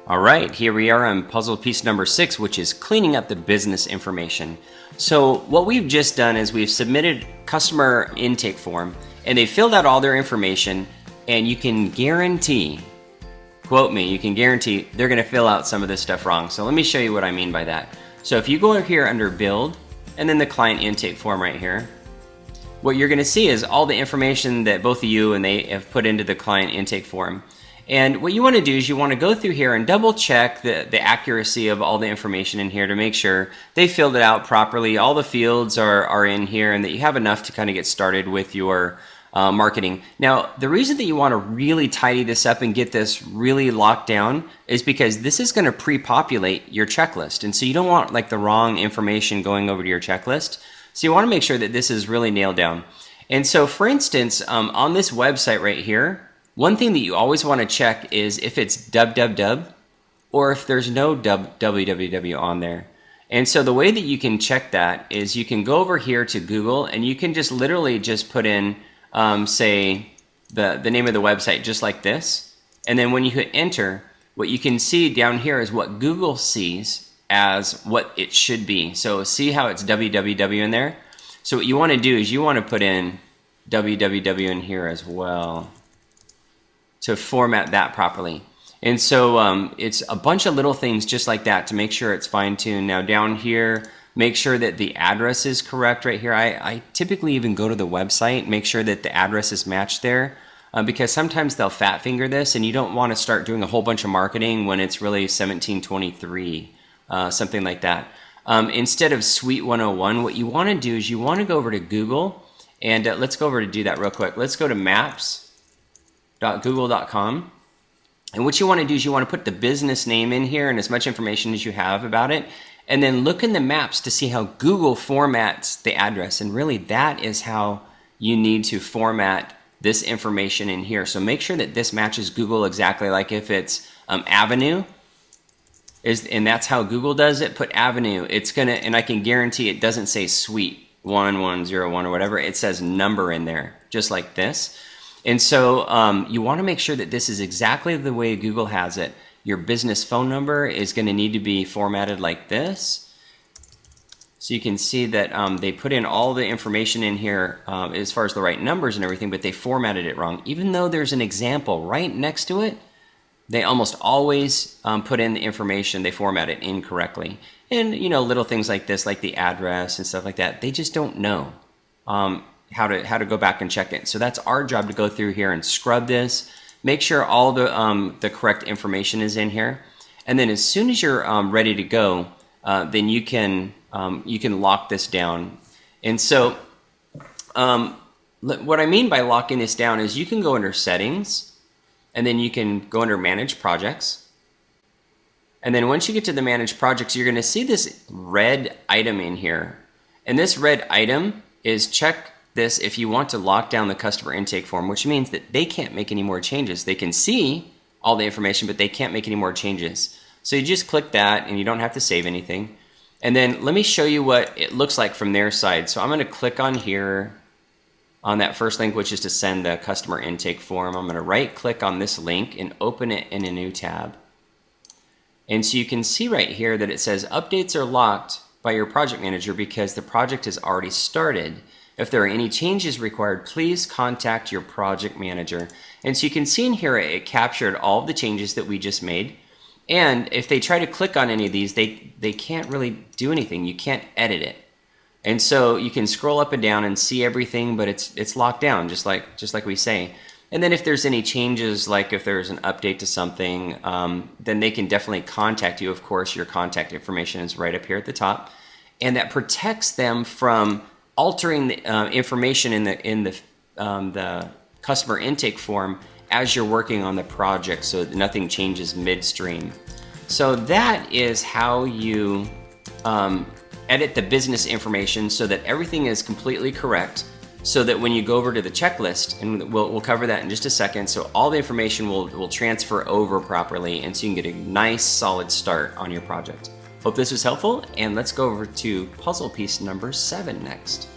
All right, here we are on puzzle piece number 6, which is cleaning up the business information. So what we've just done is we've submitted customer intake form and they filled out all their information, and you can guarantee, quote me, you can guarantee they're going to fill out some of this stuff wrong. So let me show you what I mean by that. So if you go over here under build and then the client intake form right here, what you're going to see is all the information that both of you and they have put into the client intake form. And what you want to do is you want to go through here and double check the accuracy of all the information in here to make sure they filled it out properly, all the fields are in here, and that you have enough to kind of get started with your marketing. Now, the reason that you want to really tidy this up and get this really locked down is because this is going to pre-populate your checklist. And so you don't want like the wrong information going over to your checklist. So you want to make sure that this is really nailed down. And so for instance, on this website right here, one thing that you always want to check is if it's www or if there's no www on there. And so the way that you can check that is you can go over here to Google and you can just literally just put in, say, the name of the website just like this. And then when you hit enter, what you can see down here is what Google sees as what it should be. So see how it's www in there? So what you want to do is you want to put in www in here as well to format that properly. And so it's a bunch of little things just like that to make sure it's fine-tuned. Now down here, make sure that the address is correct right here. I typically even go to the website, make sure that the address is matched there, because sometimes they'll fat finger this and you don't want to start doing a whole bunch of marketing when it's really 1723, something like that. Instead of Suite 101, what you want to do is you want to go over to Google, and let's go over to do that real quick. Let's go to maps.google.com. And what you want to do is you want to put the business name in here and as much information as you have about it, and then look in the maps to see how Google formats the address. And really that is how you need to format this information in here. So make sure that this matches Google exactly. Like if it's Avenue, and that's how Google does it, put Avenue. It's gonna, and I can guarantee it doesn't say Suite 1101 or whatever. It says number in there, just like this. And so you want to make sure that this is exactly the way Google has it. Your business phone number is going to need to be formatted like this. So you can see that they put in all the information in here as far as the right numbers and everything, but they formatted it wrong. Even though there's an example right next to it, they almost always put in the information, they format it incorrectly. And you know, little things like this, like the address and stuff like that, they just don't know how to go back and check it. So that's our job to go through here and scrub this, make sure all the correct information is in here, and then as soon as you're ready to go, then you can lock this down. And so what I mean by locking this down is you can go under settings, and then you can go under manage projects. And then once you get to the manage projects, you're going to see this red item in here, and this red item is check this if you want to lock down the customer intake form, which means that they can't make any more changes. They can see all the information, but they can't make any more changes. So you just click that and you don't have to save anything. And then let me show you what it looks like from their side. So I'm going to click on here on that first link, which is to send the customer intake form. I'm going to right click on this link and open it in a new tab. And so you can see right here that it says updates are locked by your project manager because the project has already started. If there are any changes required, please contact your project manager. And so you can see in here it captured all of the changes that we just made. And if they try to click on any of these, they can't really do anything. You can't edit it. And so you can scroll up and down and see everything, but it's locked down, just like we say. And then if there's any changes, like if there's an update to something, then they can definitely contact you. Of course, your contact information is right up here at the top. And that protects them from altering the information in the customer intake form as you're working on the project, so that nothing changes midstream. So that is how you edit the business information so that everything is completely correct, so that when you go over to the checklist, and we'll cover that in just a second, so all the information will transfer over properly, and so you can get a nice solid start on your project. Hope this was helpful, and let's go over to puzzle piece number 7 next.